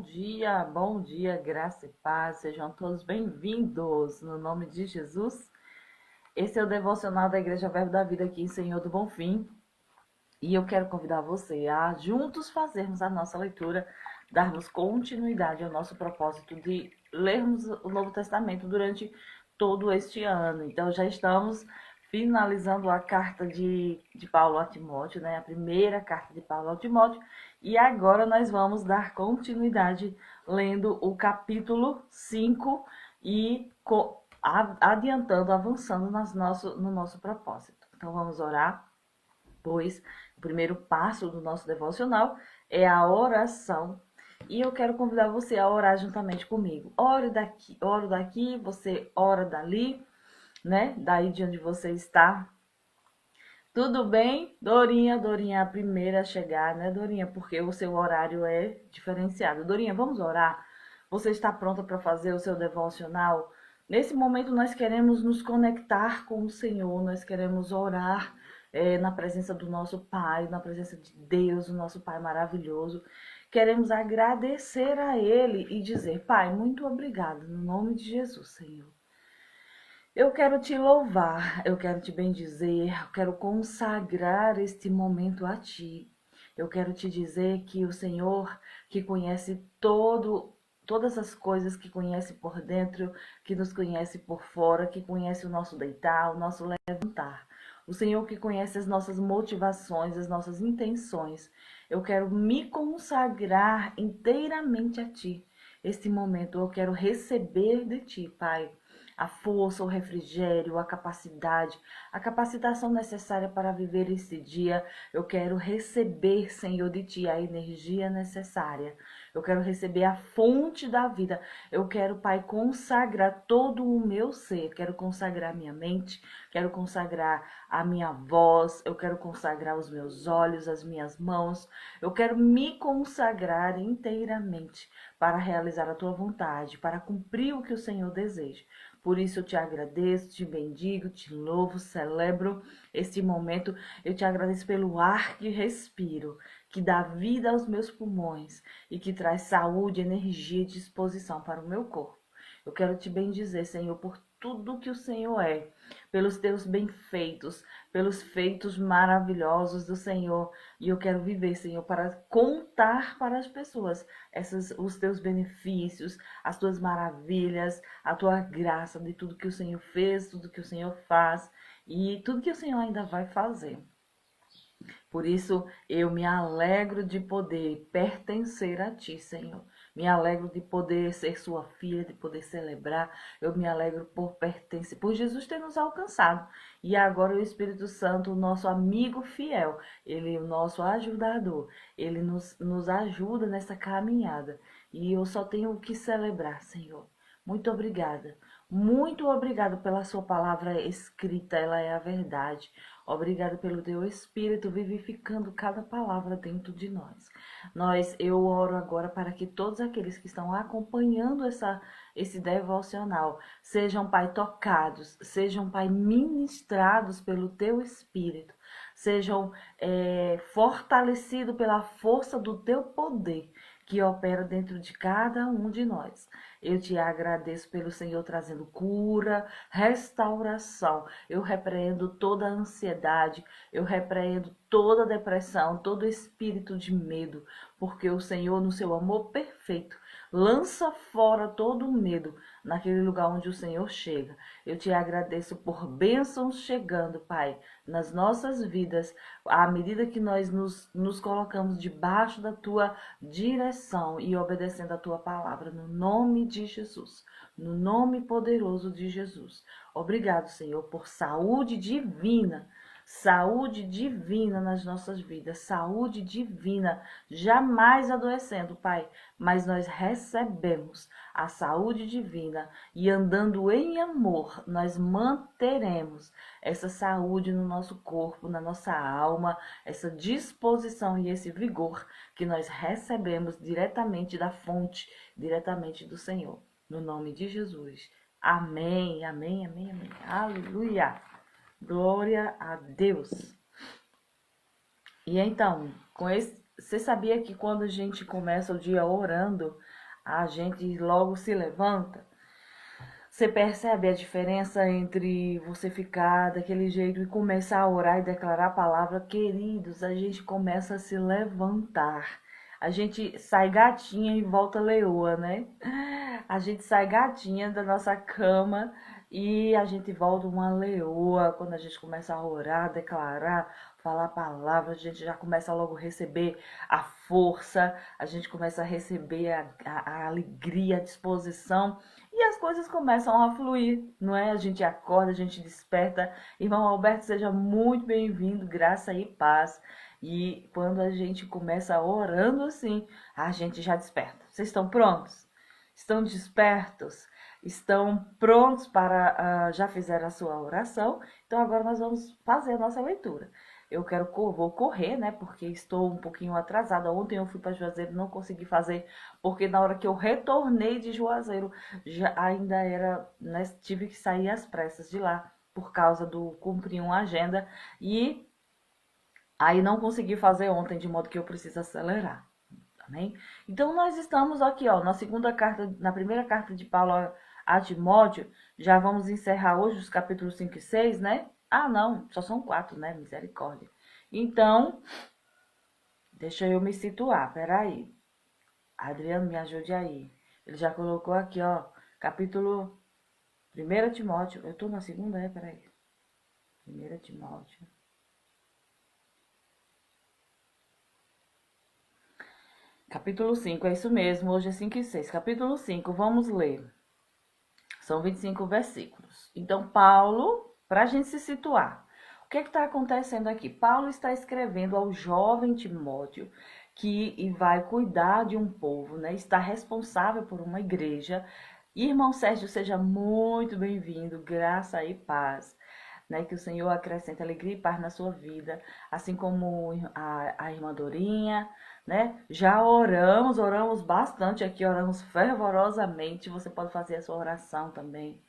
bom dia, graça e paz, sejam todos bem-vindos no nome de Jesus. Esse é o devocional da Igreja Verbo da Vida aqui em Senhor do Bonfim e eu quero convidar você a juntos fazermos a nossa leitura, darmos continuidade ao nosso propósito de lermos o Novo Testamento durante todo este ano. Então já estamos finalizando a carta de Paulo a Timóteo, né? A primeira carta de Paulo a Timóteo. E agora nós vamos dar continuidade lendo o capítulo 5 e adiantando, avançando no nosso propósito. Então vamos orar, pois o primeiro passo do nosso devocional é a oração. E eu quero convidar você a orar juntamente comigo. Oro daqui, você ora dali, né? Daí de onde você está. Tudo bem? Dorinha é a primeira a chegar, né, Dorinha? Porque o seu horário é diferenciado. Dorinha, vamos orar? Você está pronta para fazer o seu devocional? Nesse momento nós queremos nos conectar com o Senhor, nós queremos orar na presença do nosso Pai, na presença de Deus, o nosso Pai maravilhoso. Queremos agradecer a Ele e dizer, Pai, muito obrigado, no nome de Jesus, Senhor. Eu quero te louvar, eu quero te bendizer, eu quero consagrar este momento a ti. Eu quero te dizer que o Senhor, que conhece todas as coisas, que conhece por dentro, que nos conhece por fora, que conhece o nosso deitar, o nosso levantar. O Senhor que conhece as nossas motivações, as nossas intenções. Eu quero me consagrar inteiramente a ti. Este momento eu quero receber de ti, Pai, a força, o refrigério, a capacitação necessária para viver esse dia. Eu quero receber, Senhor, de ti a energia necessária. Eu quero receber a fonte da vida. Eu quero, Pai, consagrar todo o meu ser. Quero consagrar minha mente, quero consagrar a minha voz, eu quero consagrar os meus olhos, as minhas mãos. Eu quero me consagrar inteiramente para realizar a tua vontade, para cumprir o que o Senhor deseja. Por isso eu te agradeço, te bendigo, te louvo, celebro este momento. Eu te agradeço pelo ar que respiro, que dá vida aos meus pulmões e que traz saúde, energia e disposição para o meu corpo. Eu quero te bendizer, Senhor, por tudo que o Senhor é, pelos teus benfeitos, pelos feitos maravilhosos do Senhor. E eu quero viver, Senhor, para contar para as pessoas os teus benefícios, as tuas maravilhas, a tua graça de tudo que o Senhor fez, tudo que o Senhor faz e tudo que o Senhor ainda vai fazer. Por isso, eu me alegro de poder pertencer a ti, Senhor. Me alegro de poder ser sua filha, de poder celebrar. Eu me alegro por pertencer, por Jesus ter nos alcançado. E agora o Espírito Santo, o nosso amigo fiel, ele é o nosso ajudador. Ele nos ajuda nessa caminhada. E eu só tenho o que celebrar, Senhor. Muito obrigada. Muito obrigada pela sua palavra escrita, ela é a verdade. Obrigado pelo teu Espírito vivificando cada palavra dentro de nós. Eu oro agora para que todos aqueles que estão acompanhando esse devocional sejam, Pai, tocados, sejam, Pai, ministrados pelo teu Espírito, sejam fortalecidos pela força do teu poder que opera dentro de cada um de nós. Eu te agradeço pelo Senhor trazendo cura, restauração. Eu repreendo toda a ansiedade, eu repreendo toda a depressão, todo espírito de medo, porque o Senhor, no seu amor perfeito, lança fora todo o medo naquele lugar onde o Senhor chega. Eu te agradeço por bênçãos chegando, Pai, nas nossas vidas, à medida que nós nos colocamos debaixo da tua direção e obedecendo a tua palavra, no nome de Jesus, no nome poderoso de Jesus. Obrigado, Senhor, por saúde divina nas nossas vidas, saúde divina, jamais adoecendo, Pai, mas nós recebemos a saúde divina e andando em amor, nós manteremos essa saúde no nosso corpo, na nossa alma, essa disposição e esse vigor que nós recebemos diretamente da fonte, diretamente do Senhor. No nome de Jesus. Amém, amém, amém, amém. Aleluia. Glória a Deus. E então, você sabia que quando a gente começa o dia orando, a gente logo se levanta. Você percebe a diferença entre você ficar daquele jeito e começar a orar e declarar a palavra? Queridos, a gente começa a se levantar. A gente sai gatinha e volta leoa, né? A gente sai gatinha da nossa cama e a gente volta uma leoa quando a gente começa a orar, declarar, falar a palavra. A gente já começa logo a receber a força, a gente começa a receber a alegria, a disposição. E as coisas começam a fluir, não é? A gente acorda, a gente desperta. Irmão Alberto, seja muito bem-vindo, graça e paz. E quando a gente começa orando assim, a gente já desperta. Vocês estão prontos? Estão despertos? Estão prontos para... já fizeram a sua oração? Então agora nós vamos fazer a nossa leitura. Vou correr, né? Porque estou um pouquinho atrasada. Ontem eu fui para Juazeiro, não consegui fazer, porque na hora que eu retornei de Juazeiro, já ainda era, né, tive que sair às pressas de lá por causa do cumprir uma agenda e aí não consegui fazer ontem, de modo que eu preciso acelerar. Amém? Então nós estamos aqui, ó, na primeira carta de Paulo a Timóteo. Já vamos encerrar hoje os capítulos 5 e 6, né? Ah, não, só são 4, né? Misericórdia. Então, deixa eu me situar, peraí. Adriano, me ajude aí. Ele já colocou aqui, ó, capítulo 1 Timóteo. Eu tô na segunda, peraí. 1 Timóteo. Capítulo 5, é isso mesmo, hoje é 5 e 6. Capítulo 5, vamos ler. São 25 versículos. Então, Paulo, para a gente se situar, o que está acontecendo aqui? Paulo está escrevendo ao jovem Timóteo, que vai cuidar de um povo, né? Está responsável por uma igreja. Irmão Sérgio, seja muito bem-vindo, graça e paz. Né, que o Senhor acrescente alegria e paz na sua vida, assim como a irmã Dorinha, né? Já oramos bastante aqui, oramos fervorosamente. Você pode fazer a sua oração também,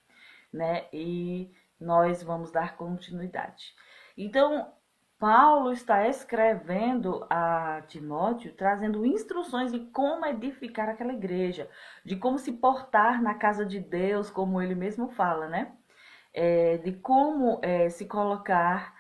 né? E nós vamos dar continuidade. Então, Paulo está escrevendo a Timóteo, trazendo instruções de como edificar aquela igreja, de como se portar na casa de Deus, como ele mesmo fala, né? De como se colocar,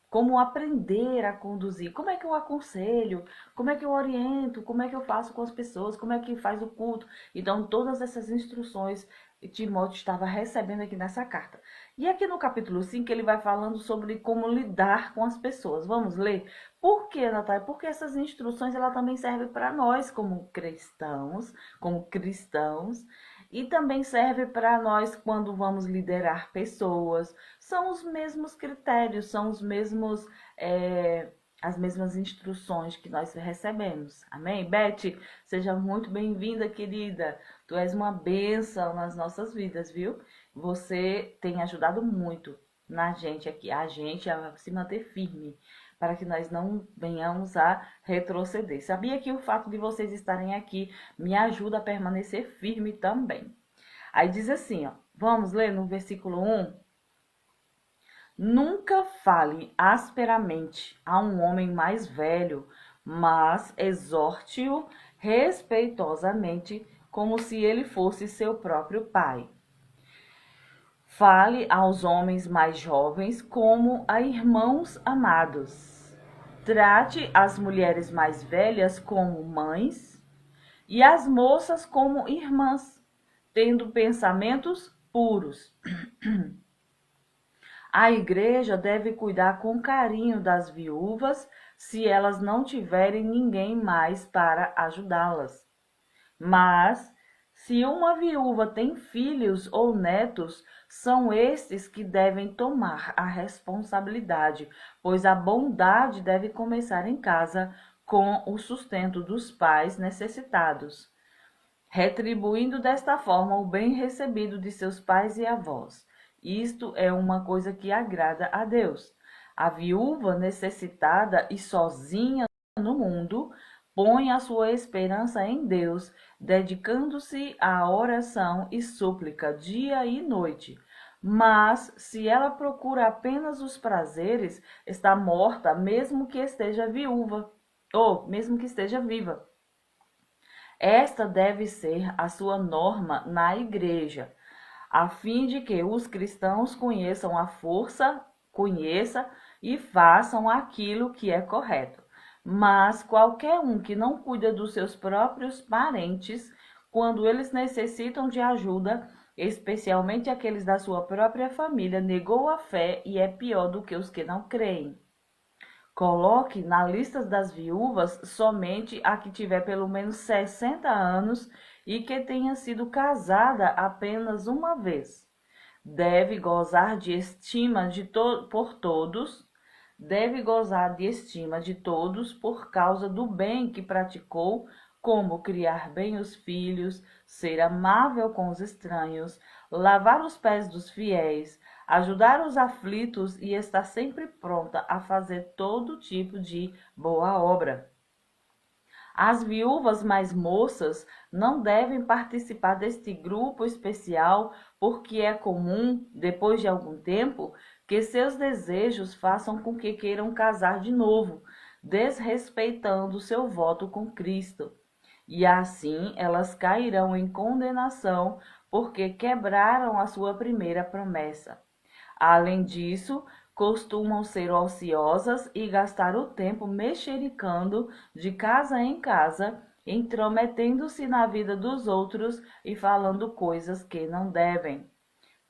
como aprender a conduzir, como é que eu aconselho, como é que eu oriento, como é que eu faço com as pessoas, como é que faz o culto. Então, todas essas instruções Timóteo estava recebendo aqui nessa carta. E aqui no capítulo 5 ele vai falando sobre como lidar com as pessoas. Vamos ler? Por quê, Natália? Porque essas instruções ela também servem para nós como cristãos, e também serve para nós quando vamos liderar pessoas. São os mesmos critérios, são os mesmos, as mesmas instruções que nós recebemos. Amém? Beth, seja muito bem-vinda, querida. Tu és uma bênção nas nossas vidas, viu? Você tem ajudado muito na gente aqui, a gente a se manter firme, para que nós não venhamos a retroceder. Sabia que o fato de vocês estarem aqui me ajuda a permanecer firme também. Aí diz assim, ó, vamos ler no versículo 1. Nunca fale asperamente a um homem mais velho, mas exorte-o respeitosamente, como se ele fosse seu próprio pai. Fale aos homens mais jovens como a irmãos amados. Trate as mulheres mais velhas como mães e as moças como irmãs, tendo pensamentos puros. A igreja deve cuidar com carinho das viúvas se elas não tiverem ninguém mais para ajudá-las. Mas, se uma viúva tem filhos ou netos, são estes que devem tomar a responsabilidade, pois a bondade deve começar em casa com o sustento dos pais necessitados, retribuindo desta forma o bem recebido de seus pais e avós. Isto é uma coisa que agrada a Deus. A viúva necessitada e sozinha no mundo põe a sua esperança em Deus, dedicando-se à oração e súplica dia e noite. Mas, se ela procura apenas os prazeres, está morta, mesmo que esteja viúva, ou mesmo que esteja viva. Esta deve ser a sua norma na igreja, a fim de que os cristãos conheça e façam aquilo que é correto. Mas qualquer um que não cuida dos seus próprios parentes, quando eles necessitam de ajuda, especialmente aqueles da sua própria família, negou a fé e é pior do que os que não creem. Coloque na lista das viúvas somente a que tiver pelo menos 60 anos e que tenha sido casada apenas uma vez. Deve gozar de estima por todos, deve gozar de estima de todos por causa do bem que praticou, como criar bem os filhos, ser amável com os estranhos, lavar os pés dos fiéis, ajudar os aflitos e estar sempre pronta a fazer todo tipo de boa obra. As viúvas mais moças não devem participar deste grupo especial, porque é comum, depois de algum tempo, que seus desejos façam com que queiram casar de novo, desrespeitando seu voto com Cristo. E assim elas cairão em condenação, porque quebraram a sua primeira promessa. Além disso, costumam ser ociosas e gastar o tempo mexericando de casa em casa, intrometendo-se na vida dos outros e falando coisas que não devem.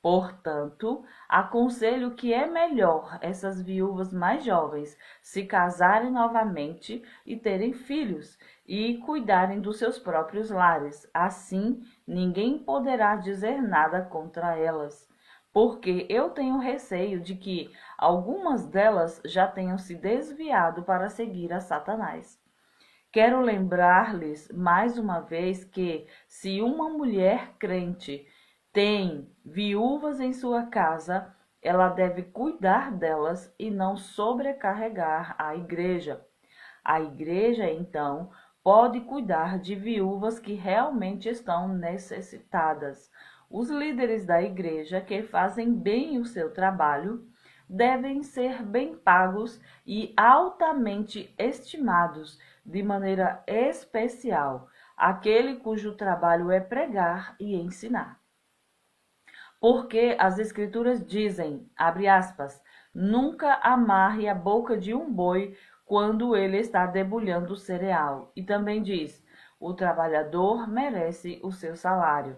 Portanto, aconselho que é melhor essas viúvas mais jovens se casarem novamente e terem filhos e cuidarem dos seus próprios lares. Assim, ninguém poderá dizer nada contra elas, porque eu tenho receio de que algumas delas já tenham se desviado para seguir a Satanás. Quero lembrar-lhes mais uma vez que, se uma mulher crente tem viúvas em sua casa, ela deve cuidar delas e não sobrecarregar a igreja. A igreja, então, pode cuidar de viúvas que realmente estão necessitadas. Os líderes da igreja que fazem bem o seu trabalho devem ser bem pagos e altamente estimados, de maneira especial aquele cujo trabalho é pregar e ensinar. Porque as escrituras dizem, abre aspas, nunca amarre a boca de um boi quando ele está debulhando o cereal. E também diz, o trabalhador merece o seu salário.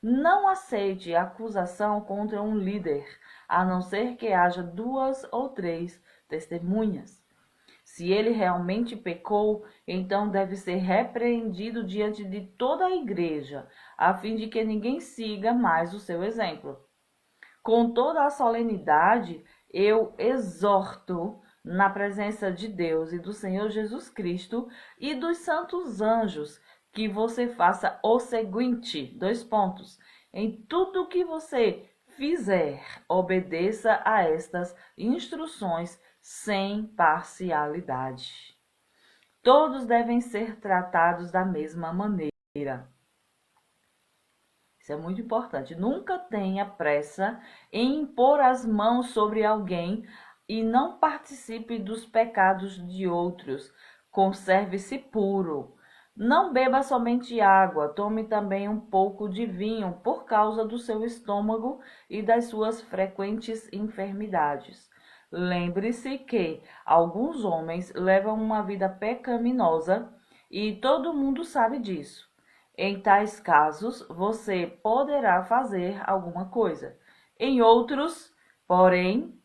Não aceite acusação contra um líder, a não ser que haja 2 ou 3 testemunhas. Se ele realmente pecou, então deve ser repreendido diante de toda a igreja, a fim de que ninguém siga mais o seu exemplo. Com toda a solenidade, eu exorto, na presença de Deus e do Senhor Jesus Cristo e dos santos anjos, que você faça o seguinte, 2 pontos. Em tudo que você fizer, obedeça a estas instruções sem parcialidade. Todos devem ser tratados da mesma maneira. Isso é muito importante. Nunca tenha pressa em impor as mãos sobre alguém e não participe dos pecados de outros. Conserve-se puro. Não beba somente água, tome também um pouco de vinho por causa do seu estômago e das suas frequentes enfermidades. Lembre-se que alguns homens levam uma vida pecaminosa e todo mundo sabe disso. Em tais casos, você poderá fazer alguma coisa. Em outros, porém,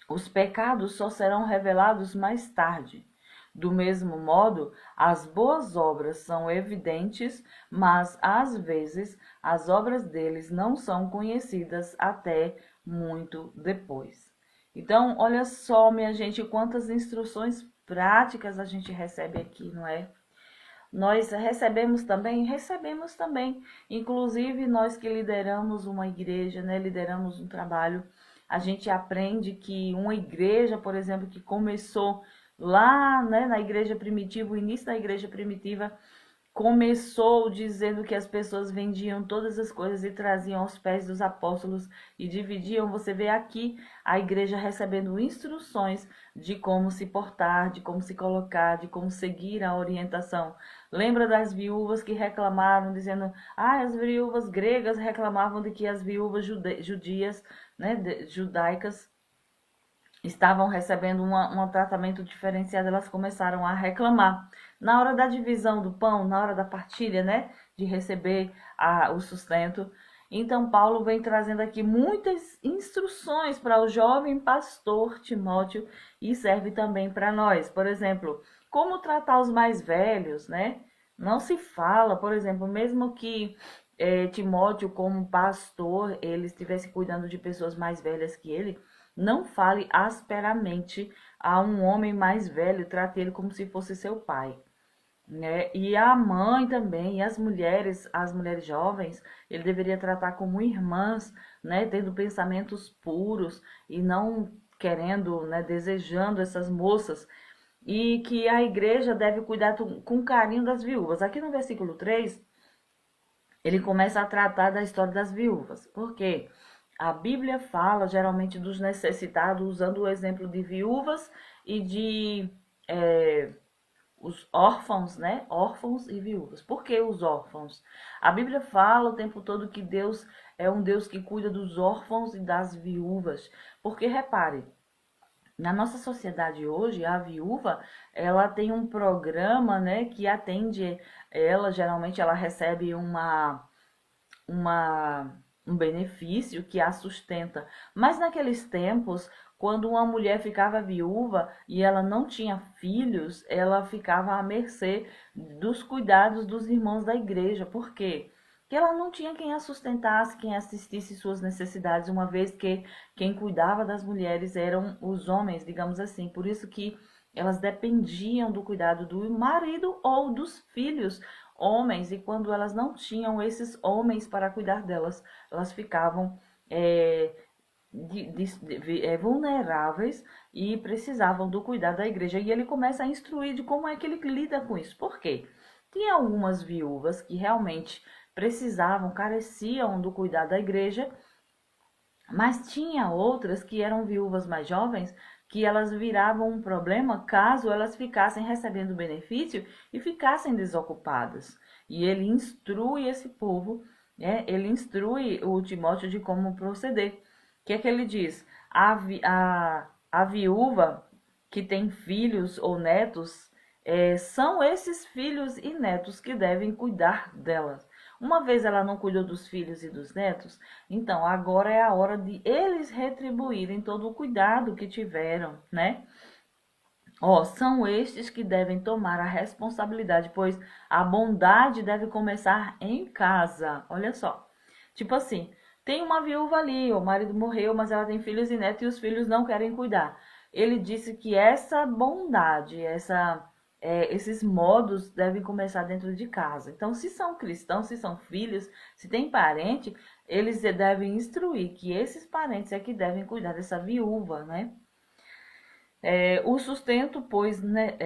os pecados só serão revelados mais tarde. Do mesmo modo, as boas obras são evidentes, mas às vezes as obras deles não são conhecidas até muito depois. Então, olha só, minha gente, quantas instruções práticas a gente recebe aqui, não é? Nós recebemos também, inclusive nós que lideramos uma igreja, né, lideramos um trabalho, a gente aprende que uma igreja, por exemplo, que começou lá, né, na igreja primitiva, o início da igreja primitiva, começou dizendo que as pessoas vendiam todas as coisas e traziam aos pés dos apóstolos e dividiam. Você vê aqui a igreja recebendo instruções de como se portar, de como se colocar, de como seguir a orientação. Lembra das viúvas que reclamaram, dizendo, as viúvas gregas reclamavam de que as viúvas judias, né, judaicas, estavam recebendo um tratamento diferenciado, elas começaram a reclamar. Na hora da divisão do pão, na hora da partilha, né, de receber o sustento. Então, Paulo vem trazendo aqui muitas instruções para o jovem pastor Timóteo e serve também para nós. Por exemplo, como tratar os mais velhos, né? Não se fala, por exemplo, mesmo que Timóteo, como pastor, ele estivesse cuidando de pessoas mais velhas que ele, não fale asperamente a um homem mais velho, trate ele como se fosse seu pai, né? E a mãe também, e as mulheres jovens, ele deveria tratar como irmãs, né? Tendo pensamentos puros e não querendo, né? Desejando essas moças. E que a igreja deve cuidar com carinho das viúvas. Aqui no versículo 3, ele começa a tratar da história das viúvas. Por quê? A Bíblia fala geralmente dos necessitados, usando o exemplo de viúvas e de os órfãos, né? Órfãos e viúvas. Por que os órfãos? A Bíblia fala o tempo todo que Deus é um Deus que cuida dos órfãos e das viúvas. Porque, repare, na nossa sociedade hoje, a viúva, ela tem um programa, né, que atende ela, geralmente ela recebe um benefício que a sustenta. Mas naqueles tempos, quando uma mulher ficava viúva e ela não tinha filhos, ela ficava à mercê dos cuidados dos irmãos da igreja. Por quê? Porque ela não tinha quem a sustentasse, quem assistisse suas necessidades, uma vez que quem cuidava das mulheres eram os homens, digamos assim. Por isso que elas dependiam do cuidado do marido ou dos filhos homens, e quando elas não tinham esses homens para cuidar delas, elas ficavam vulneráveis e precisavam do cuidado da igreja. E ele começa a instruir de como é que ele lida com isso. Por quê? Tinha algumas viúvas que realmente precisavam, careciam do cuidado da igreja, mas tinha outras que eram viúvas mais jovens que elas viravam um problema caso elas ficassem recebendo benefício e ficassem desocupadas. E ele instrui esse povo, né? Ele instrui o Timóteo de como proceder. O que é que ele diz? A viúva que tem filhos ou netos, são esses filhos e netos que devem cuidar delas. Uma vez ela não cuidou dos filhos e dos netos, então agora é a hora de eles retribuírem todo o cuidado que tiveram, né? São estes que devem tomar a responsabilidade, pois a bondade deve começar em casa. Olha só. Tipo assim, tem uma viúva ali, o marido morreu, mas ela tem filhos e netos e os filhos não querem cuidar. Ele disse que essa bondade, esses modos devem começar dentro de casa. Então, se são cristãos, se são filhos, se tem parente, eles devem instruir que esses parentes é que devem cuidar dessa viúva, né? O sustento, pois, né,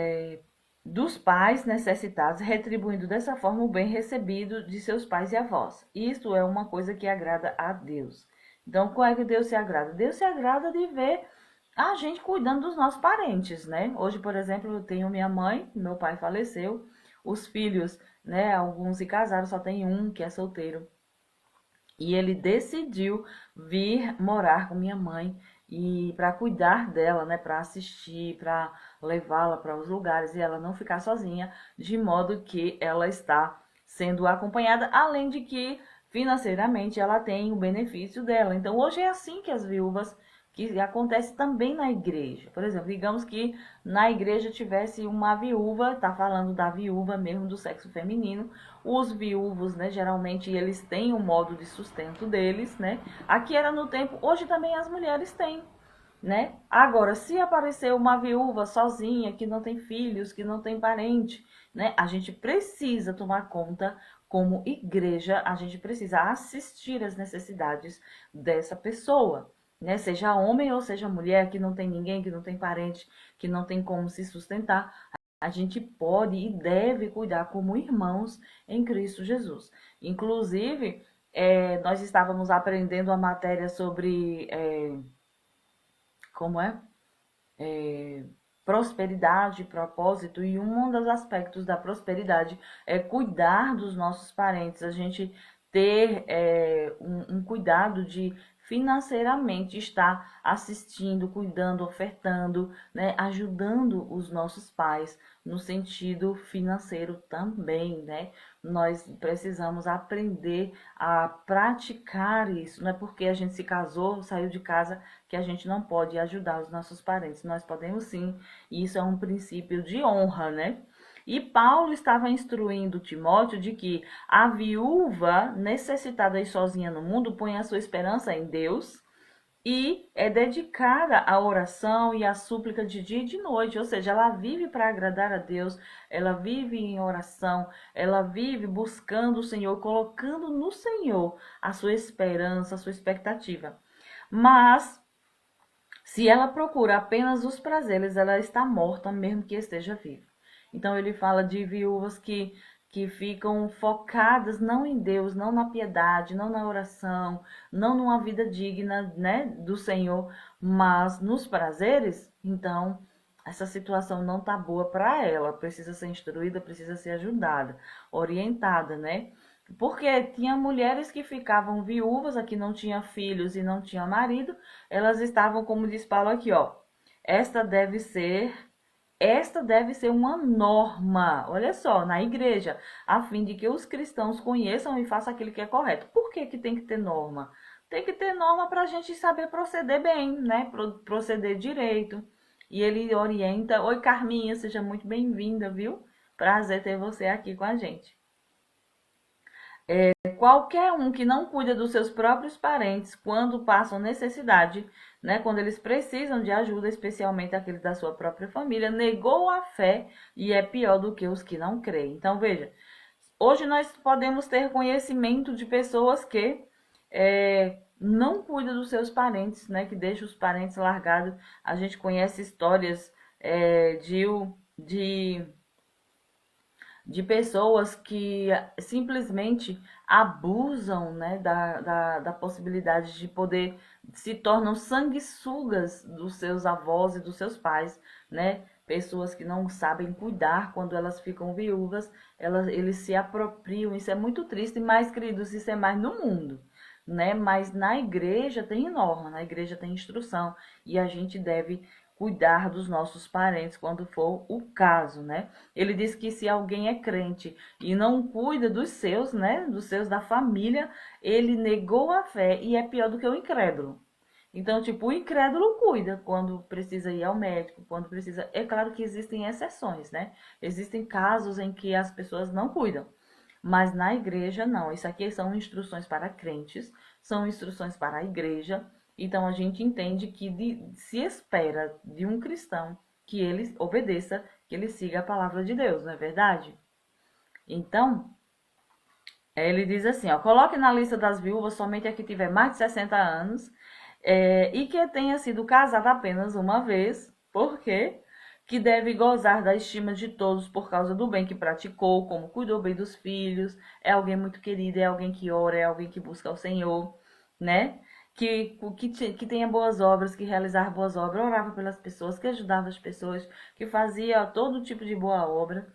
dos pais necessitados, retribuindo dessa forma o bem recebido de seus pais e avós. Isso é uma coisa que agrada a Deus. Então, qual é que Deus se agrada? Deus se agrada de ver a gente cuidando dos nossos parentes, né? Hoje, por exemplo, eu tenho minha mãe, meu pai faleceu, os filhos, né? Alguns se casaram, só tem um que é solteiro. E ele decidiu vir morar com minha mãe e para cuidar dela, né, para assistir, para levá-la para os lugares e ela não ficar sozinha, de modo que ela está sendo acompanhada, além de que financeiramente ela tem o benefício dela. Então, hoje é assim que as viúvas que acontece também na igreja. Por exemplo, digamos que na igreja tivesse uma viúva, tá falando da viúva mesmo do sexo feminino, os viúvos, né, geralmente eles têm um modo de sustento deles, né? Aqui era no tempo, hoje também as mulheres têm, né? Agora, se aparecer uma viúva sozinha, que não tem filhos, que não tem parente, né? A gente precisa tomar conta, como igreja, a gente precisa assistir às necessidades dessa pessoa, né? Seja homem ou seja mulher, que não tem ninguém, que não tem parente, que não tem como se sustentar. a gente pode e deve cuidar como irmãos em Cristo Jesus. Inclusive, nós estávamos aprendendo a matéria sobre como é? Prosperidade, propósito, e um dos aspectos da prosperidade é cuidar dos nossos parentes, a gente ter um cuidado de financeiramente estar assistindo, cuidando, ofertando, né, ajudando os nossos pais no sentido financeiro também, né? Nós precisamos aprender a praticar isso. Não é porque a gente se casou, saiu de casa, que a gente não pode ajudar os nossos parentes. Nós podemos sim, e isso é um princípio de honra, né? E Paulo estava instruindo Timóteo de que a viúva necessitada e sozinha no mundo põe a sua esperança em Deus e é dedicada à oração e à súplica de dia e de noite, ou seja, ela vive para agradar a Deus, ela vive em oração, ela vive buscando o Senhor, colocando no Senhor a sua esperança, a sua expectativa. Mas se ela procura apenas os prazeres, ela está morta, mesmo que esteja viva. Então ele fala de viúvas que ficam focadas não em Deus, não na piedade, não na oração, não numa vida digna, né, do Senhor, mas nos prazeres. Então essa situação não tá boa para ela, precisa ser instruída, precisa ser ajudada, orientada, né? Porque tinha mulheres que ficavam viúvas, aqui não tinha filhos e não tinha marido, elas estavam, como diz Paulo aqui, ó, esta deve ser, esta deve ser uma norma, olha só, na igreja, a fim de que os cristãos conheçam e façam aquilo que é correto. Por que que tem que ter norma? Tem que ter norma para a gente saber proceder bem, né? Proceder direito. E ele orienta. Oi, Carminha, seja muito bem-vinda, viu? Prazer ter você aqui com a gente. Qualquer um que não cuida dos seus próprios parentes quando passam necessidade, né, quando eles precisam de ajuda, especialmente aqueles da sua própria família, negou a fé e é pior do que os que não creem. Então, veja, hoje nós podemos ter conhecimento de pessoas que não cuidam dos seus parentes, né, que deixam os parentes largados. A gente conhece histórias de de pessoas que simplesmente abusam, né, da possibilidade de poder, se tornam sanguessugas dos seus avós e dos seus pais, né? Pessoas que não sabem cuidar quando elas ficam viúvas, eles se apropriam, isso é muito triste, mas, queridos, isso é mais no mundo, né? Mas na igreja tem norma, na igreja tem instrução, e a gente deve cuidar dos nossos parentes quando for o caso, né? Ele diz que se alguém é crente e não cuida dos seus, né, dos seus da família, ele negou a fé e é pior do que o incrédulo. Então, tipo, o incrédulo cuida quando precisa ir ao médico, quando precisa. É claro que existem exceções, né? Existem casos em que as pessoas não cuidam. Mas na igreja, não. Isso aqui são instruções para crentes, são instruções para a igreja. Então, a gente entende que se espera de um cristão que ele obedeça, que ele siga a palavra de Deus, não é verdade? Então, ele diz assim, ó, coloque na lista das viúvas somente a que tiver mais de 60 anos e que tenha sido casada apenas uma vez, porque que deve gozar da estima de todos por causa do bem que praticou, como cuidou bem dos filhos, é alguém muito querido, é alguém que ora, é alguém que busca o Senhor, né? Que tenha boas obras, que realizar boas obras, orava pelas pessoas, que ajudava as pessoas, que fazia todo tipo de boa obra.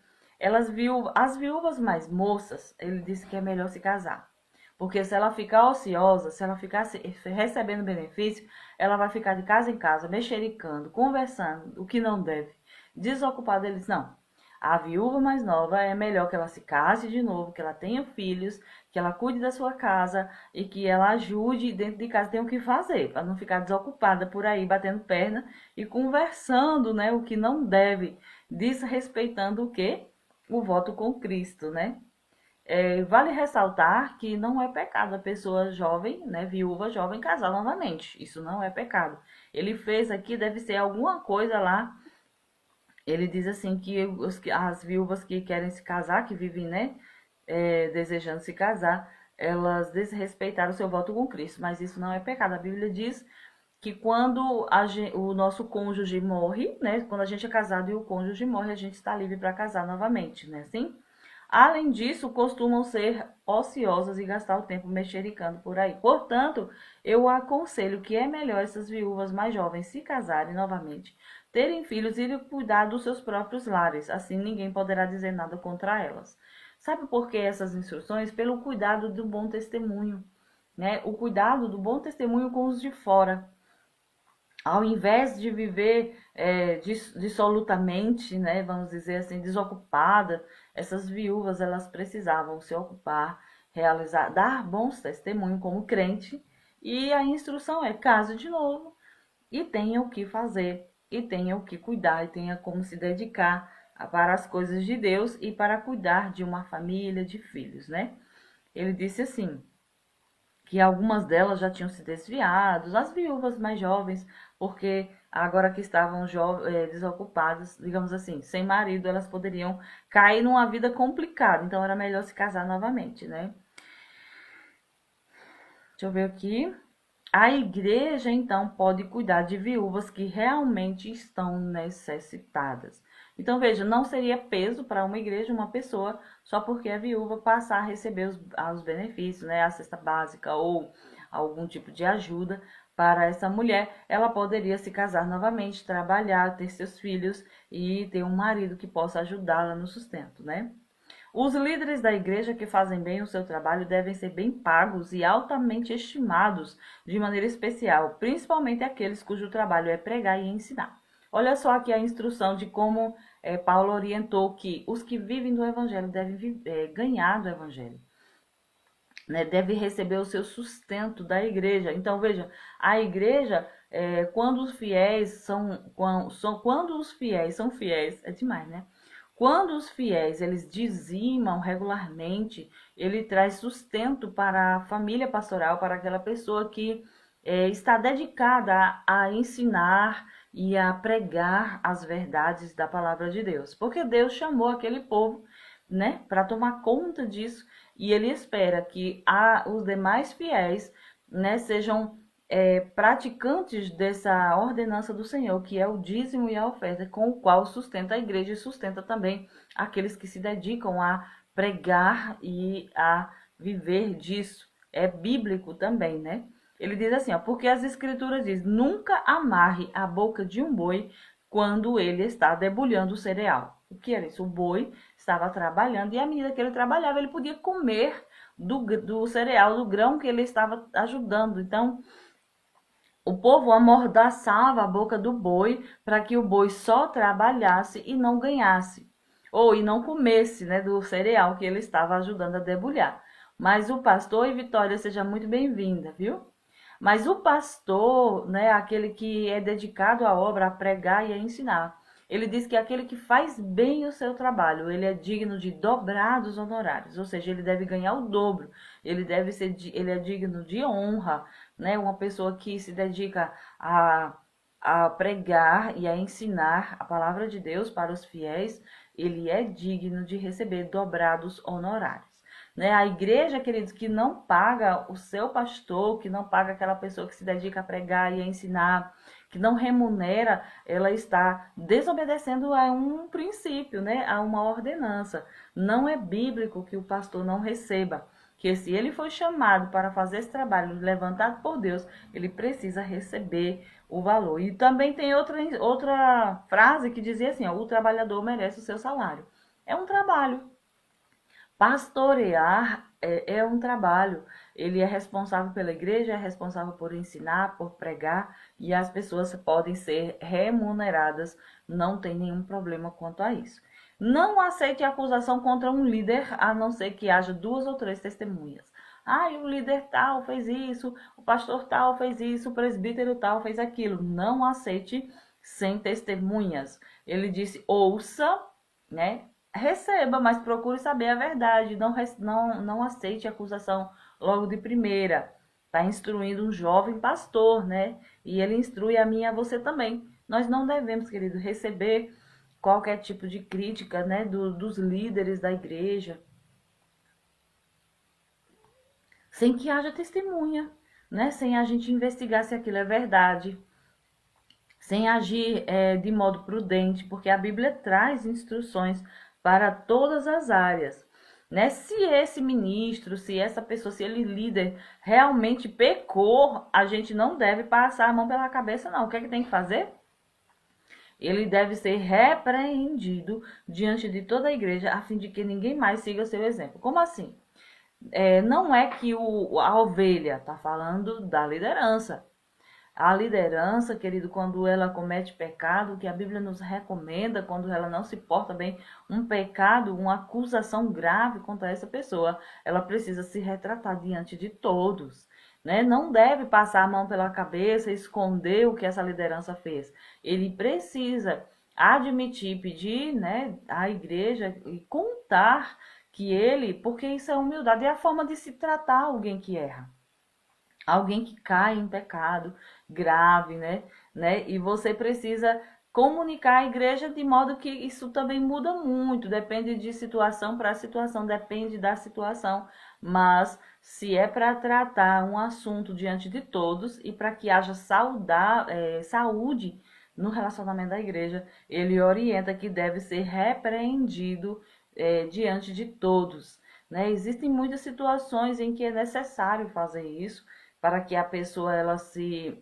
As viúvas mais moças, ele disse que é melhor se casar. Porque se ela ficar ociosa, se ela ficar recebendo benefício, ela vai ficar de casa em casa, mexericando, conversando, o que não deve. Desocupada, eles não. A viúva mais nova é melhor que ela se case de novo, que ela tenha filhos, que ela cuide da sua casa e que ela ajude dentro de casa, tem o que fazer, para não ficar desocupada por aí, batendo perna e conversando, né, o que não deve, desrespeitando o quê? O voto com Cristo, né? Vale ressaltar que não é pecado a pessoa jovem, né, viúva jovem, casar novamente. Isso não é pecado. Ele fez aqui, deve ser alguma coisa lá. Ele diz assim que as viúvas que querem se casar, que vivem, né, desejando se casar, elas desrespeitaram o seu voto com Cristo. Mas isso não é pecado. A Bíblia diz que quando o nosso cônjuge morre, né? Quando a gente é casado e o cônjuge morre, a gente está livre para casar novamente, né? Assim? Além disso, costumam ser ociosas e gastar o tempo mexericando por aí. Portanto, eu aconselho que é melhor essas viúvas mais jovens se casarem novamente, terem filhos e cuidar dos seus próprios lares. Assim, ninguém poderá dizer nada contra elas. Sabe por que essas instruções? Pelo cuidado do bom testemunho, né? O cuidado do bom testemunho com os de fora. Ao invés de viver dissolutamente, né, vamos dizer assim, desocupada, essas viúvas elas precisavam se ocupar, realizar, dar bons testemunhos como crente, e a instrução é case de novo e tenha o que fazer, e tenha o que cuidar, e tenha como se dedicar para as coisas de Deus e para cuidar de uma família, de filhos, né? Ele disse assim, que algumas delas já tinham se desviado, as viúvas mais jovens, porque agora que estavam desocupadas, digamos assim, sem marido, elas poderiam cair numa vida complicada, então era melhor se casar novamente, né? Deixa eu ver aqui. A igreja, então, pode cuidar de viúvas que realmente estão necessitadas. Então, veja, não seria peso para uma igreja uma pessoa só porque é viúva passar a receber os benefícios, né, a cesta básica ou algum tipo de ajuda para essa mulher. Ela poderia se casar novamente, trabalhar, ter seus filhos e ter um marido que possa ajudá-la no sustento, né? Os líderes da igreja que fazem bem o seu trabalho devem ser bem pagos e altamente estimados de maneira especial, principalmente aqueles cujo trabalho é pregar e ensinar. Olha só aqui a instrução de como Paulo orientou que os que vivem do evangelho devem ganhar do evangelho, né? Deve receber o seu sustento da igreja. Então, veja, a igreja, quando os fiéis quando os fiéis são fiéis, é demais, né? Quando os fiéis eles dizimam regularmente, ele traz sustento para a família pastoral, para aquela pessoa que está dedicada a ensinar e a pregar as verdades da palavra de Deus. Porque Deus chamou aquele povo, né, para tomar conta disso e ele espera que os demais fiéis, né, sejam praticantes dessa ordenança do Senhor, que é o dízimo e a oferta, com o qual sustenta a igreja e sustenta também aqueles que se dedicam a pregar e a viver disso. É bíblico também, né? Ele diz assim, ó, porque as escrituras dizem, nunca amarre a boca de um boi quando ele está debulhando o cereal. O que era isso? O boi estava trabalhando e à medida que ele trabalhava, ele podia comer do cereal, do grão que ele estava ajudando. Então, o povo amordaçava a boca do boi para que o boi só trabalhasse e não ganhasse, ou e não comesse, né, do cereal que ele estava ajudando a debulhar. Mas o pastor, e Vitória, seja muito bem-vinda, viu? Mas o pastor, né, aquele que é dedicado à obra, a pregar e a ensinar, ele diz que aquele que faz bem o seu trabalho, ele é digno de dobrados honorários, ou seja, ele deve ganhar o dobro, ele é digno de honra, né? Uma pessoa que se dedica a pregar e a ensinar a palavra de Deus para os fiéis, ele é digno de receber dobrados honorários. Né? A igreja, queridos, que não paga o seu pastor, que não paga aquela pessoa que se dedica a pregar e a ensinar, que não remunera, ela está desobedecendo a um princípio, né? A uma ordenança. Não é bíblico que o pastor não receba, que se ele foi chamado para fazer esse trabalho levantado por Deus, ele precisa receber o valor. E também tem outra frase que dizia assim, ó, o trabalhador merece o seu salário. É um trabalho. Pastorear é um trabalho. Ele é responsável pela igreja, é responsável por ensinar, por pregar, e as pessoas podem ser remuneradas, não tem nenhum problema quanto a isso. Não aceite acusação contra um líder, a não ser que haja 2 ou 3 testemunhas. Ah, o líder tal fez isso, o pastor tal fez isso, o presbítero tal fez aquilo. Não aceite sem testemunhas. Ele disse, ouça, né? Receba, mas procure saber a verdade. Não aceite a acusação logo de primeira. Está instruindo um jovem pastor, né? E ele instrui a mim e a você também. Nós não devemos, querido, receber qualquer tipo de crítica, né, dos líderes da igreja, sem que haja testemunha. né? Sem a gente investigar se aquilo é verdade, sem agir de modo prudente, porque a Bíblia traz instruções para todas as áreas. Né? Se esse ministro, se essa pessoa, se ele líder realmente pecou, a gente não deve passar a mão pela cabeça, não. O que é que tem que fazer? Ele deve ser repreendido diante de toda a igreja, a fim de que ninguém mais siga o seu exemplo. Como assim? Não é que a ovelha, está falando da liderança. A liderança, querido, quando ela comete pecado, que a Bíblia nos recomenda, quando ela não se porta bem, um pecado, uma acusação grave contra essa pessoa, ela precisa se retratar diante de todos, né? Não deve passar a mão pela cabeça, esconder o que essa liderança fez. Ele precisa admitir, pedir, né, à igreja e contar que ele, porque isso é humildade, é a forma de se tratar alguém que erra. Alguém que cai em pecado grave, né? E você precisa comunicar à igreja de modo que isso também muda muito, depende de situação para situação, depende da situação, mas se é para tratar um assunto diante de todos e para que haja saúde no relacionamento da igreja, ele orienta que deve ser repreendido diante de todos, né? Existem muitas situações em que é necessário fazer isso, para que a pessoa ela se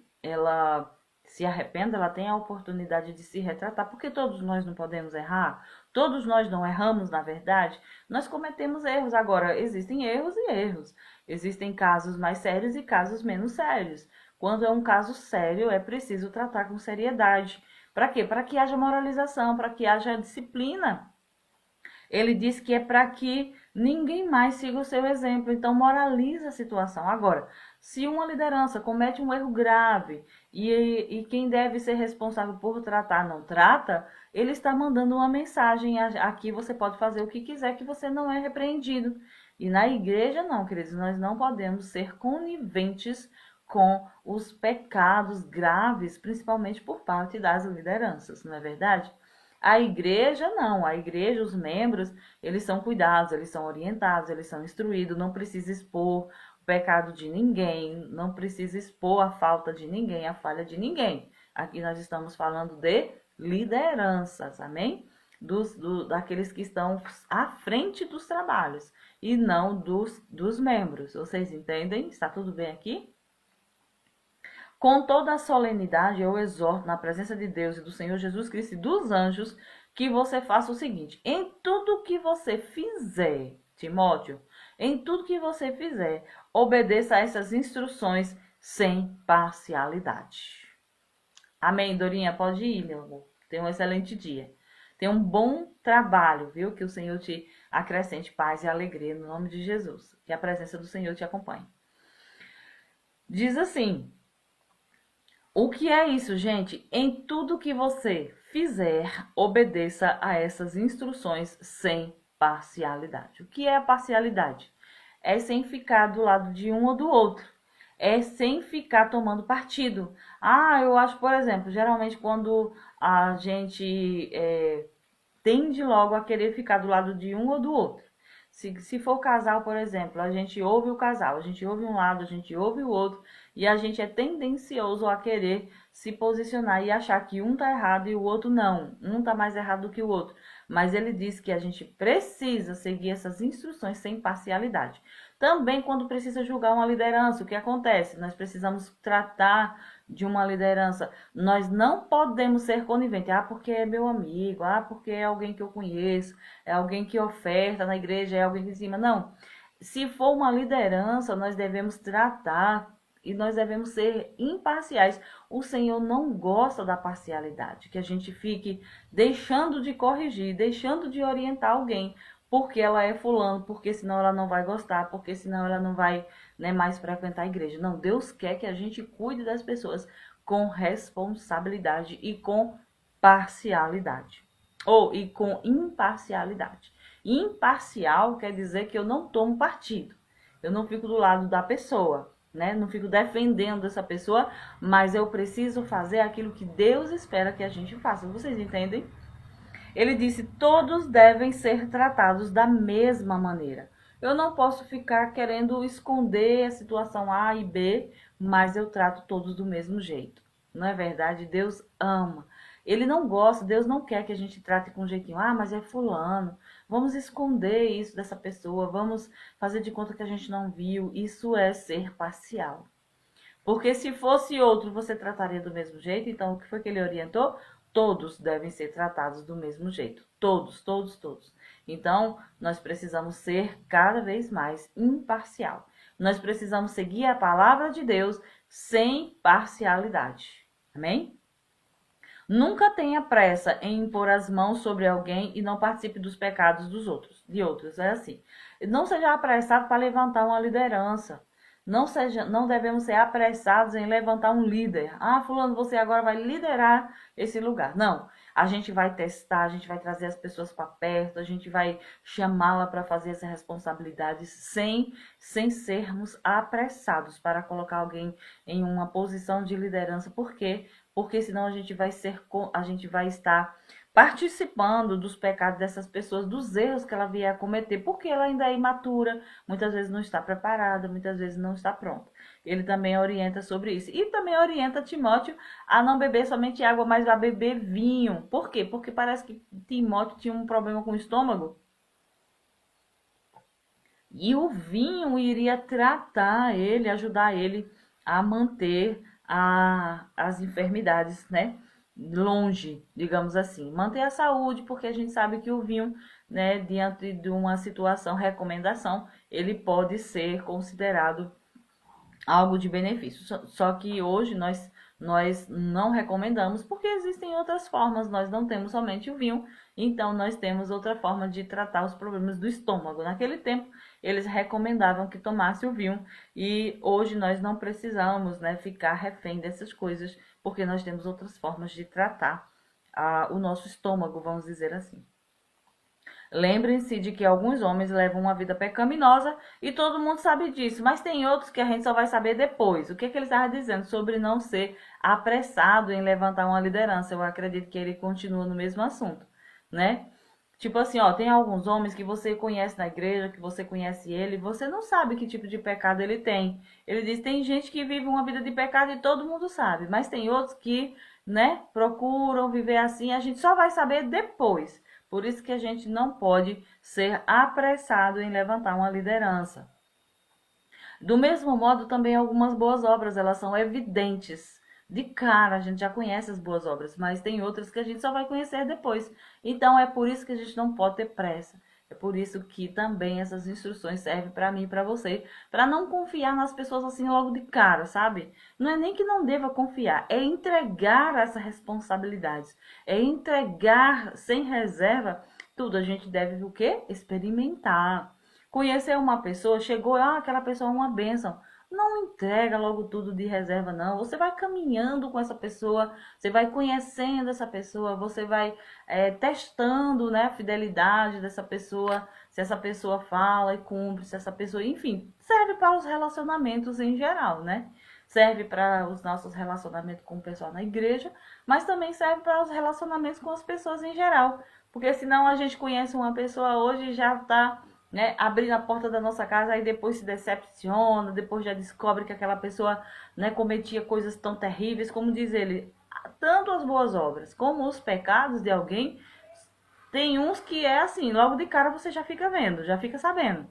arrependa, ela tenha a oportunidade de se retratar, porque todos nós não podemos errar, todos nós não erramos, na verdade, nós cometemos erros. Agora, existem erros e erros, existem casos mais sérios e casos menos sérios. Quando é um caso sério, é preciso tratar com seriedade. Para quê? Para que haja moralização, para que haja disciplina. Ele diz que é para que ninguém mais siga o seu exemplo, então moraliza a situação. Agora, se uma liderança comete um erro grave e quem deve ser responsável por tratar não trata, ele está mandando uma mensagem: aqui você pode fazer o que quiser, que você não é repreendido. E na igreja não, queridos, nós não podemos ser coniventes com os pecados graves, principalmente por parte das lideranças, não é verdade? A igreja não, a igreja, os membros, eles são cuidados, eles são orientados, eles são instruídos, não precisa expor o pecado de ninguém, não precisa expor a falta de ninguém, a falha de ninguém. Aqui nós estamos falando de lideranças, amém? Daqueles que estão à frente dos trabalhos e não dos membros. Vocês entendem? Está tudo bem aqui? Com toda a solenidade, eu exorto na presença de Deus e do Senhor Jesus Cristo e dos anjos que você faça o seguinte: em tudo que você fizer, Timóteo, em tudo que você fizer, obedeça a essas instruções sem parcialidade. Amém, Dorinha? Pode ir, meu amor. Tenha um excelente dia. Tenha um bom trabalho, viu? Que o Senhor te acrescente paz e alegria no nome de Jesus. Que a presença do Senhor te acompanhe. Diz assim: o que é isso, gente? Em tudo que você fizer, obedeça a essas instruções sem parcialidade. O que é a parcialidade? É sem ficar do lado de um ou do outro. É sem ficar tomando partido. Eu acho, por exemplo, geralmente quando a gente tende logo a querer ficar do lado de um ou do outro. Se for casal, por exemplo, a gente ouve o casal, a gente ouve um lado, a gente ouve o outro, e a gente é tendencioso a querer se posicionar e achar que um tá errado e o outro não. Um tá mais errado do que o outro. Mas ele diz que a gente precisa seguir essas instruções sem parcialidade. Também quando precisa julgar uma liderança, o que acontece? Nós precisamos tratar de uma liderança. Nós não podemos ser coniventes. Porque é meu amigo. Porque é alguém que eu conheço. É alguém que oferta na igreja. É alguém que cima. Não. Se for uma liderança, nós devemos tratar e nós devemos ser imparciais. O Senhor não gosta da parcialidade. Que a gente fique deixando de corrigir, deixando de orientar alguém. Porque ela é fulano, porque senão ela não vai gostar, porque senão ela não vai, né, mais frequentar a igreja. Não, Deus quer que a gente cuide das pessoas com responsabilidade e com parcialidade. E com imparcialidade. Imparcial quer dizer que eu não tomo partido. Eu não fico do lado da pessoa, né? Não fico defendendo essa pessoa, mas eu preciso fazer aquilo que Deus espera que a gente faça. Vocês entendem? Ele disse: todos devem ser tratados da mesma maneira. Eu não posso ficar querendo esconder a situação A e B, mas eu trato todos do mesmo jeito. Não é verdade? Deus ama. Ele não gosta, Deus não quer que a gente trate com um jeitinho. Ah, mas é fulano. Vamos esconder isso dessa pessoa, vamos fazer de conta que a gente não viu. Isso é ser parcial. Porque se fosse outro, você trataria do mesmo jeito. Então, o que foi que ele orientou? Todos devem ser tratados do mesmo jeito. Todos, todos, todos. Então, nós precisamos ser cada vez mais imparcial. Nós precisamos seguir a palavra de Deus sem parcialidade. Amém? Nunca tenha pressa em impor as mãos sobre alguém e não participe dos pecados dos outros, de outros. É assim. Não seja apressado para levantar uma liderança. Não devemos ser apressados em levantar um líder. Ah, fulano, você agora vai liderar esse lugar. Não. A gente vai testar, a gente vai trazer as pessoas para perto, a gente vai chamá-la para fazer essa responsabilidade sem sermos apressados para colocar alguém em uma posição de liderança. Por quê? Porque senão a gente vai estar participando dos pecados dessas pessoas, dos erros que ela vier a cometer, porque ela ainda é imatura, muitas vezes não está preparada, muitas vezes não está pronta. Ele também orienta sobre isso. E também orienta Timóteo a não beber somente água, mas a beber vinho. Por quê? Porque parece que Timóteo tinha um problema com o estômago. E o vinho iria tratar ele, ajudar ele a manter as enfermidades, né? Longe, digamos assim. Manter a saúde, porque a gente sabe que o vinho, né, diante de uma situação, recomendação, ele pode ser considerado algo de benefício. Só que hoje nós não recomendamos, porque existem outras formas, nós não temos somente o vinho, então nós temos outra forma de tratar os problemas do estômago. Naquele tempo, eles recomendavam que tomasse o vinho, e hoje nós não precisamos, né, ficar refém dessas coisas, porque nós temos outras formas de tratar o nosso estômago, vamos dizer assim. Lembrem-se de que alguns homens levam uma vida pecaminosa e todo mundo sabe disso, mas tem outros que a gente só vai saber depois. O que ele estava dizendo sobre não ser apressado em levantar uma liderança? Eu acredito que ele continua no mesmo assunto, né? Tipo assim, ó, tem alguns homens que você conhece na igreja, que você conhece ele, você não sabe que tipo de pecado ele tem. Ele diz, tem gente que vive uma vida de pecado e todo mundo sabe, mas tem outros que, né, procuram viver assim, a gente só vai saber depois. Por isso que a gente não pode ser apressado em levantar uma liderança. Do mesmo modo, também algumas boas obras, elas são evidentes. De cara, a gente já conhece as boas obras, mas tem outras que a gente só vai conhecer depois. Então, é por isso que a gente não pode ter pressa. É por isso que também essas instruções servem para mim e para você, para não confiar nas pessoas assim logo de cara, sabe? Não é nem que não deva confiar, é entregar essas responsabilidades, é entregar sem reserva tudo. A gente deve o quê? Experimentar. Conhecer uma pessoa, chegou, aquela pessoa é uma bênção. Não entrega logo tudo de reserva, não. Você vai caminhando com essa pessoa, você vai conhecendo essa pessoa, você vai testando, né, a fidelidade dessa pessoa, se essa pessoa fala e cumpre, se essa pessoa, enfim, serve para os relacionamentos em geral, né? Serve para os nossos relacionamentos com o pessoal na igreja, mas também serve para os relacionamentos com as pessoas em geral. Porque senão a gente conhece uma pessoa hoje e já está, né, abrir a porta da nossa casa, aí depois se decepciona, depois já descobre que aquela pessoa, né, cometia coisas tão terríveis, como diz ele, tanto as boas obras como os pecados de alguém, tem uns que é assim, logo de cara você já fica vendo, já fica sabendo.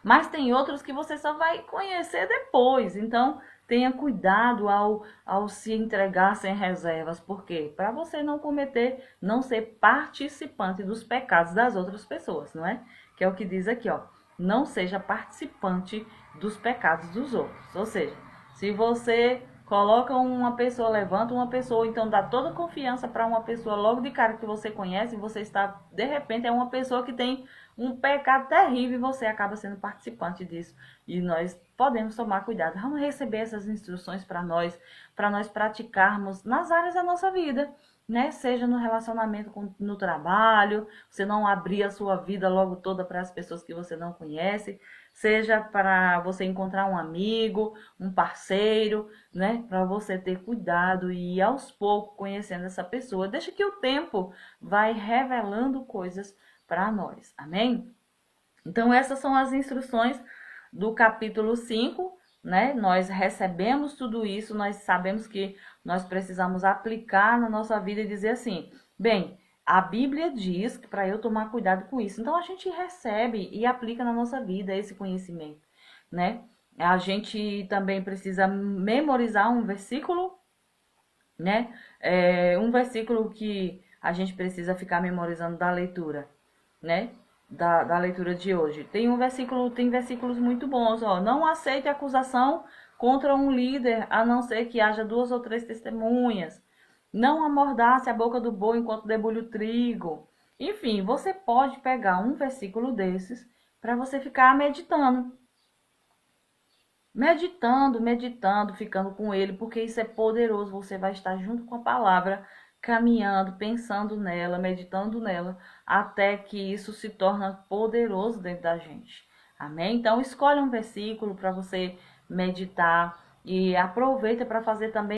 Mas tem outros que você só vai conhecer depois, então tenha cuidado ao se entregar sem reservas, porque para você não cometer, não ser participante dos pecados das outras pessoas, não é? Que é o que diz aqui, ó. Não seja participante dos pecados dos outros. Ou seja, se você coloca uma pessoa, levanta uma pessoa, então dá toda confiança para uma pessoa logo de cara que você conhece, você está, de repente, é uma pessoa que tem um pecado terrível e você acaba sendo participante disso. E nós podemos tomar cuidado. Vamos receber essas instruções para nós praticarmos nas áreas da nossa vida, né? Seja no relacionamento no trabalho, você não abrir a sua vida logo toda para as pessoas que você não conhece, seja para você encontrar um amigo, um parceiro, né? Para você ter cuidado e ir aos poucos conhecendo essa pessoa. Deixa que o tempo vai revelando coisas para nós. Amém? Então, essas são as instruções do capítulo 5, né? Nós recebemos tudo isso, nós sabemos que nós precisamos aplicar na nossa vida e dizer assim: bem, a Bíblia diz que para eu tomar cuidado com isso. Então, a gente recebe e aplica na nossa vida esse conhecimento, né? A gente também precisa memorizar um versículo, né? Um versículo que a gente precisa ficar memorizando da leitura, né? Da leitura de hoje. Tem versículos muito bons, ó. Não aceite acusação contra um líder, a não ser que haja 2 ou 3 testemunhas. Não amordace a boca do boi enquanto debulha o trigo. Enfim, você pode pegar um versículo desses para você ficar meditando. Meditando, ficando com ele, porque isso é poderoso. Você vai estar junto com a palavra, caminhando, pensando nela, meditando nela, até que isso se torna poderoso dentro da gente. Amém? Então, escolhe um versículo para você meditar e aproveita para fazer também